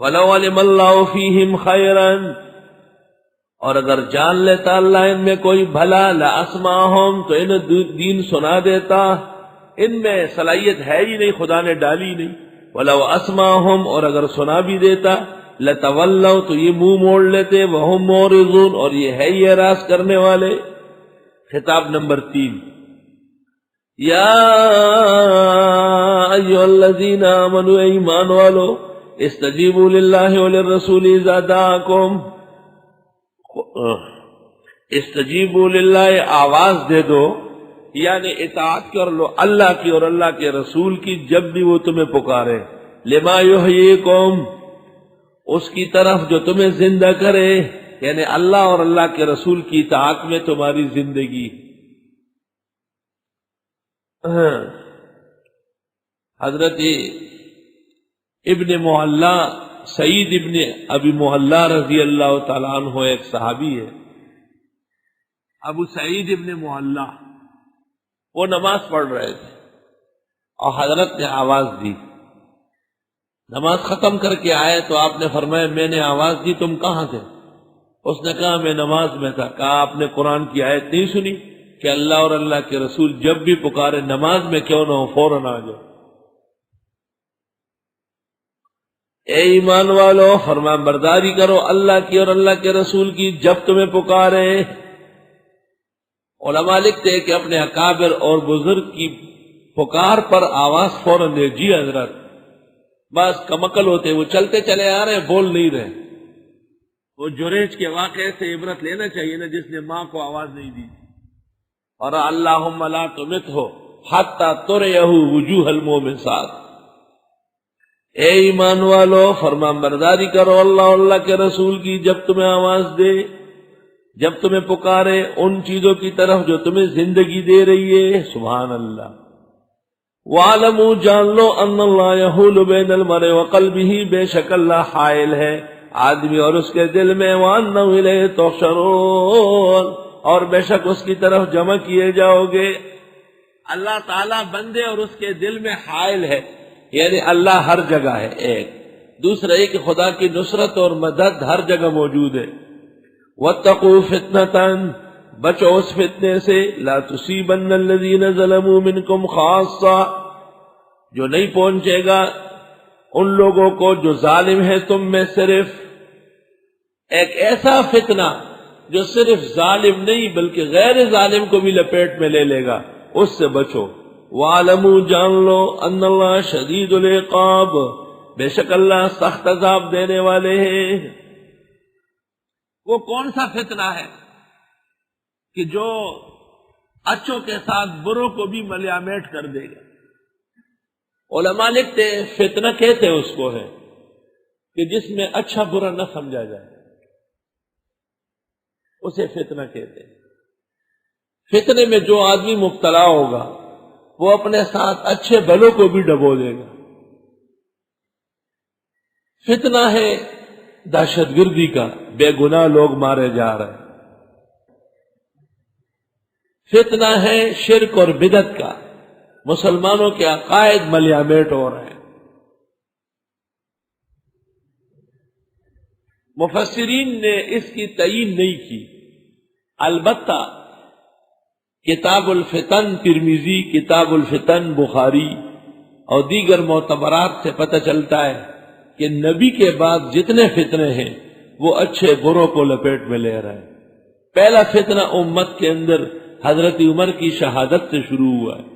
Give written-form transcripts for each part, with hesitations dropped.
وَلَوْ عَلِمَ اللَّهُ فِيهِمْ خَيْرًا، اور اگر جان لیتا اللہ ان میں کوئی بھلا، لَأَسْمَعَهُمْ، تو انہیں دین سنا دیتا. ان میں صلاحیت ہے ہی نہیں، خدا نے ڈالی نہیں. وَلَوْ أَسْمَعَهُمْ، اور اگر سنا بھی دیتا، لَتَوَلَّوْا، تو یہ منہ موڑ لیتے، وَهُمْ مُعْرِضُونَ، اور یہ ہے ہی اعراض کرنے والے. خطاب نمبر 3. یا ایھا الذین آمنوا، ایمان والو، استجیبوا للہ وللرسول اذا دعاکم، استجیبوا للہ، آواز دے دو، یعنی اطاعت کر لو اللہ کی اور اللہ کے رسول کی جب بھی وہ تمہیں پکارے. لما یحییکم، اس کی طرف جو تمہیں زندہ کرے، یعنی اللہ اور اللہ کے رسول کی اطاعت میں تمہاری زندگی. حضرت ابن معلّہ، سعید ابن ابی معلّہ رضی اللہ تعالیٰ عنہ ایک صحابی ہے، ابو سعید ابن معلّہ. وہ نماز پڑھ رہے تھے اور حضرت نے آواز دی. نماز ختم کر کے آئے تو آپ نے فرمایا میں نے آواز دی، تم کہاں تھے؟ اس نے کہا میں نماز میں تھا. کہا آپ نے قرآن کی آیت نہیں سنی کہ اللہ اور اللہ کے رسول جب بھی پکارے نماز میں کیوں نہ ہو فوراً آ جاؤ. اے ایمان والو، فرمان برداری کرو اللہ کی اور اللہ کے رسول کی جب تمہیں پکارے. علماء لکھتے ہیں کہ اپنے اکابر اور بزرگ کی پکار پر آواز فوراً دے. جی حضرت. بس کمکل ہوتے، وہ چلتے چلے آ رہے، بول نہیں رہے. وہ جریج کے واقعے سے عبرت لینا چاہیے نا، جس نے ماں کو آواز نہیں دی. اور اللہم لا تمتہ حتی تریہ وجوہ المومسات. اے ایمان والو، فرمان برداری کرو اللہ اور اللہ کے رسول کی جب تمہیں آواز دے، جب تمہیں پکارے ان چیزوں کی طرف جو تمہیں زندگی دے رہی ہے. سبحان اللہ. وَعَلَمُوا، جان لو، ان اللہ یحول بین المرء وقلبہ، بے شک اللہ حائل ہے آدمی اور اس کے دل میں. وَأَنَّهُ إِلَيْهِ تُحْشَرُونَ، اور بے شک اس کی طرف جمع کیے جاؤ گے. اللہ تعالیٰ بندے اور اس کے دل میں حائل ہے، یعنی اللہ ہر جگہ ہے. ایک دوسرا یہ کہ خدا کی نصرت اور مدد ہر جگہ موجود ہے. وَاتَّقُوا فِتْنَةً، بچو اس فتنے سے، لا تصیبن الذین ظلموا منکم خاصہ، جو نہیں پہنچے گا ان لوگوں کو جو ظالم ہے تم میں صرف. ایک ایسا فتنہ جو صرف ظالم نہیں بلکہ غیر ظالم کو بھی لپیٹ میں لے لے گا، اس سے بچو. وَعَلَمُوا، جان لو، ان اللہ شدید العقاب، بے شک اللہ سخت عذاب دینے والے ہیں. وہ کون سا فتنہ ہے کہ جو اچھوں کے ساتھ بروں کو بھی ملیامیٹ کر دے گا؟ علماء لکھتے ہیں فتنہ کہتے اس کو ہے کہ جس میں اچھا برا نہ سمجھا جائے، اسے فتنہ کہتے ہیں. فتنے میں جو آدمی مبتلا ہوگا وہ اپنے ساتھ اچھے بھلوں کو بھی ڈبو دے گا. فتنہ ہے دہشت گردی کا، بے گناہ لوگ مارے جا رہے ہیں. فتنہ ہے شرک اور بدعت کا، مسلمانوں کے عقائد ملیامیٹ ہو رہے ہیں. مفسرین نے اس کی تعیین نہیں کی، البتہ کتاب الفتن ترمذی، کتاب الفتن بخاری اور دیگر معتبرات سے پتہ چلتا ہے کہ نبی کے بعد جتنے فتنے ہیں وہ اچھے بروں کو لپیٹ میں لے رہے ہیں. پہلا فتنہ امت کے اندر حضرت عمر کی شہادت سے شروع ہوا ہے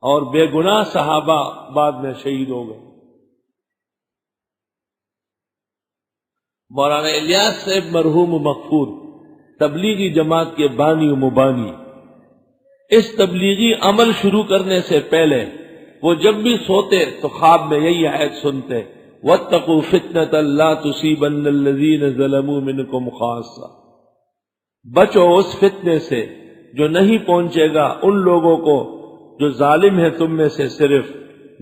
اور بے گناہ صحابہ بعد میں شہید ہو گئے. مولانا الیاس صاحب مرحوم مغفور، تبلیغی جماعت کے بانی و مبانی، اس تبلیغی عمل شروع کرنے سے پہلے وہ جب بھی سوتے تو خواب میں یہی آیت سنتے، وَاتَّقُوا فِتْنَةً لَا تُصِيبَنَّ الَّذِينَ ظَلَمُوا مِنْكُمْ خَاصَّةً، بچو اس فتنے سے جو نہیں پہنچے گا ان لوگوں کو جو ظالم ہے تم میں سے صرف.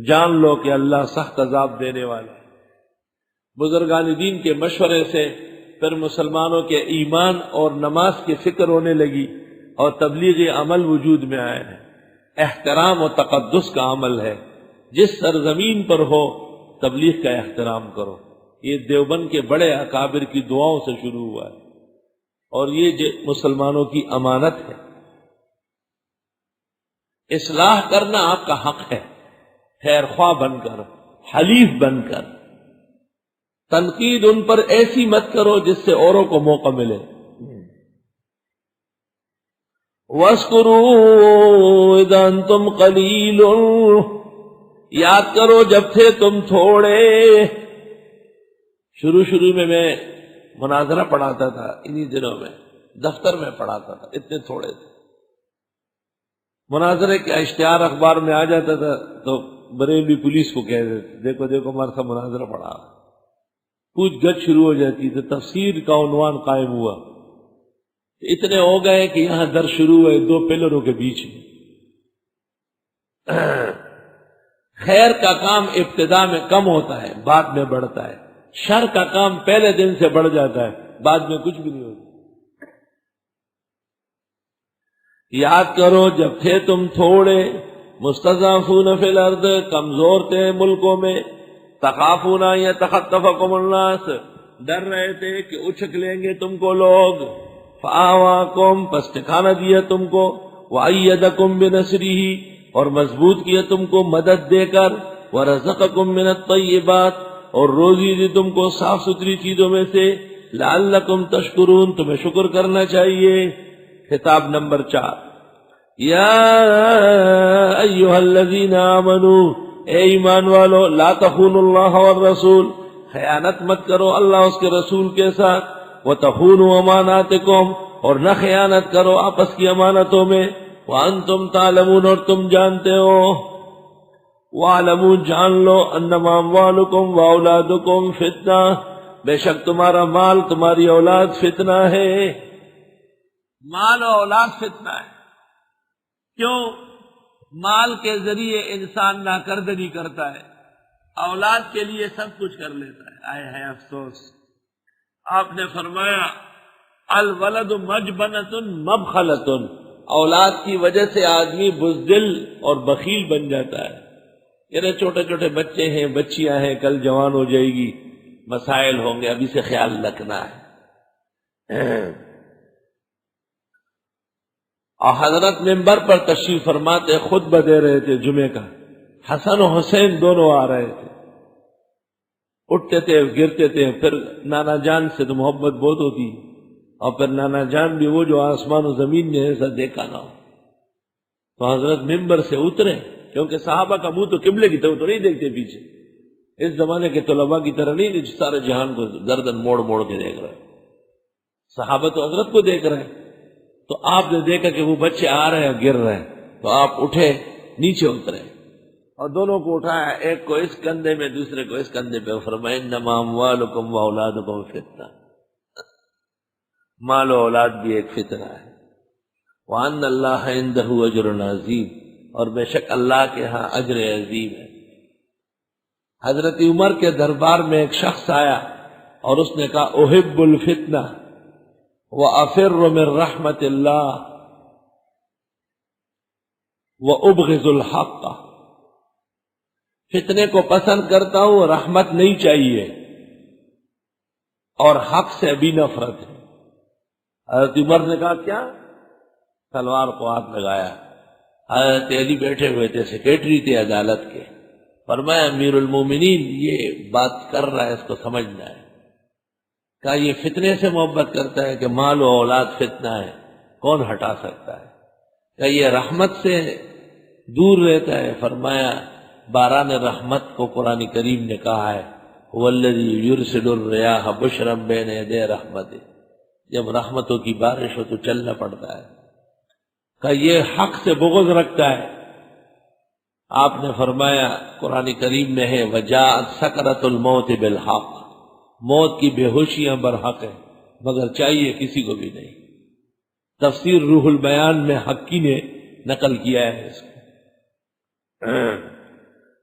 جان لو کہ اللہ سخت عذاب دینے والا ہے. بزرگان دین کے مشورے سے پھر مسلمانوں کے ایمان اور نماز کی فکر ہونے لگی اور تبلیغی عمل وجود میں آئے ہیں. احترام و تقدس کا عمل ہے. جس سرزمین پر ہو تبلیغ کا احترام کرو. یہ دیوبند کے بڑے اکابر کی دعاؤں سے شروع ہوا ہے، اور یہ مسلمانوں کی امانت ہے. اصلاح کرنا آپ کا حق ہے، خیر خواہ بن کر، حلیف بن کر. تنقید ان پر ایسی مت کرو جس سے اوروں کو موقع ملے. وَاذْكُرُوا إِذْ أَنْتُمْ قَلِيلٌ، یاد کرو جب تھے تم تھوڑے. شروع میں مناظرہ پڑھاتا تھا، انہی دنوں میں دفتر میں پڑھاتا تھا، اتنے تھوڑے تھے. مناظرے کا اشتہار اخبار میں آ جاتا تھا تو بریلوی پولیس کو کہہ دیتے دیکھو ہمارا سا مناظرہ پڑھا. پوچھ گچھ شروع ہو جاتی تو تفسیر کا عنوان قائم ہوا. اتنے ہو گئے کہ یہاں در شروع ہوئے 2 پلروں کے بیچ میں. خیر کا کام ابتدا میں کم ہوتا ہے، بعد میں بڑھتا ہے. شر کا کام پہلے دن سے بڑھ جاتا ہے، بعد میں کچھ بھی نہیں ہوتا. یاد کرو جب تھے تم تھوڑے، مستضعفون فی الارض، کمزور تھے ملکوں میں، تخافون یتخطفکم الناس، ڈر رہے تھے کہ اچک لیں گے تم کو لوگ. فآواکم، پس ٹھکانہ دیا تم کو. وأیدکم بنصرہ، اور مضبوط کیا تم کو مدد دے کر. ورزقکم من الطیبات، اور روزی دی تم کو صاف ستھری چیزوں میں سے. لعلکم تشکرون، تمہیں شکر کرنا چاہیے. خطاب نمبر 4. یا ایھا الذین آمنوا، اے ایمان والو، لا تخونوا اللہ والرسول، خیانت مت کرو اللہ اس کے رسول کے ساتھ. وتخونوا اماناتکم، اور نہ خیانت کرو آپس کی امانتوں میں. وانتم تعلمون، اور تم جانتے ہو. وَاعْلَمُوا، جان لو، انما اموالکم واولادکم فتنہ، بے شک تمہارا مال تمہاری اولاد فتنہ ہے. مال و اولاد فتنہ ہے. کیوں؟ مال کے ذریعے انسان ناکردگی کرتا ہے، اولاد کے لیے سب کچھ کر لیتا ہے. آئے ہے افسوس. آپ نے فرمایا الولد مجبنۃ مبخلۃ، اولاد کی وجہ سے آدمی بزدل اور بخیل بن جاتا ہے. یعنی چھوٹے چھوٹے بچے ہیں، بچیاں ہیں، کل جوان ہو جائے گی، مسائل ہوں گے، ابھی سے خیال رکھنا ہے. اور حضرت ممبر پر تشریف فرماتے خطبہ دے رہے تھے جمعے کا. حسن و حسین دونوں آ رہے تھے. اٹھتے تھے، گرتے تھے. پھر نانا جان سے تو محبت بہت ہوتی، اور پھر نانا جان بھی وہ جو آسمان و زمین نے ایسا دیکھا نہ ہو. تو حضرت ممبر سے اترے، کیونکہ صحابہ کا منہ تو قبلے کی طرف تو نہیں دیکھتے پیچھے. اس زمانے کے طلباء کی طرح نہیں جو سارے جہان کو گردن موڑ موڑ کے دیکھ رہے. صحابہ تو حضرت کو دیکھ رہے ہیں. تو آپ نے دیکھا کہ وہ بچے آ رہے ہیں، گر رہے ہیں، تو آپ اٹھے، نیچے اترے اور دونوں کو اٹھایا، ایک کو اس کندھے میں، دوسرے کو اس کندھے پہ. فرمایا انما اموالکم واولادکم فتنہ، مال و اولاد بھی ایک فتنہ ہے. وان اللہ عندہ اجر عظیم، اور بے شک اللہ کے ہاں اجر عظیم ہے. حضرت عمر کے دربار میں ایک شخص آیا اور اس نے کہا احب الفتنہ وافر من رحمت اللہ وابغض الحق، فتنے کو پسند کرتا ہوں، رحمت نہیں چاہیے، اور حق سے بھی نفرت ہے. حضرت عمر نے کہا کیا؟ تلوار کو ہاتھ لگایا. حضرت علی بیٹھے ہوئے تھے، سیکریٹری تھے عدالت کے. فرمایا امیر المومنین یہ بات کر رہا ہے، اس کو سمجھنا ہے. کہا یہ فتنے سے محبت کرتا ہے کہ مال و اولاد فتنہ ہے، کون ہٹا سکتا ہے؟ کہا یہ رحمت سے دور رہتا ہے. فرمایا باران رحمت کو قرآن کریم نے کہا ہے والذی یرسل الریاح بشرا بین یدی رحمتہ، جب رحمتوں کی بارش ہو تو چلنا پڑتا ہے. کہ یہ حق سے بغض رکھتا ہے. آپ نے فرمایا قرآن کریم میں ہے وجاءت سکرۃ الموت بالحق، موت کی بے ہوشیاں برحق ہے، مگر چاہیے کسی کو بھی نہیں. تفسیر روح البیان میں حقی نے نقل کیا ہے اس کو.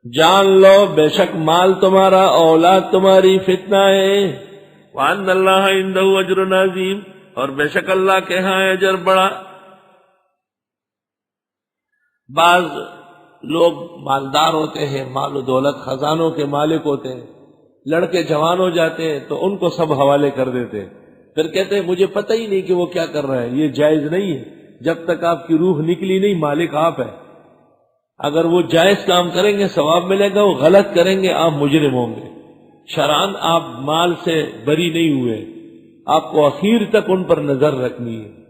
جان لو بے شک مال تمہارا، اولاد تمہاری فتنہ ہے. وان اللہ عندہ اجر عظیم، اور بے شک اللہ کے ہاں اجر بڑا. بعض لوگ مالدار ہوتے ہیں، مال و دولت خزانوں کے مالک ہوتے ہیں، لڑکے جوان ہو جاتے ہیں تو ان کو سب حوالے کر دیتے ہیں، پھر کہتے ہیں مجھے پتہ ہی نہیں کہ وہ کیا کر رہا ہے۔ یہ جائز نہیں ہے، جب تک آپ کی روح نکلی نہیں مالک آپ ہے۔ اگر وہ جائز کام کریں گے ثواب ملے گا، وہ غلط کریں گے آپ مجرم ہوں گے۔ شرعاً آپ مال سے بری نہیں ہوئے، آپ کو اخیر تک ان پر نظر رکھنی ہے۔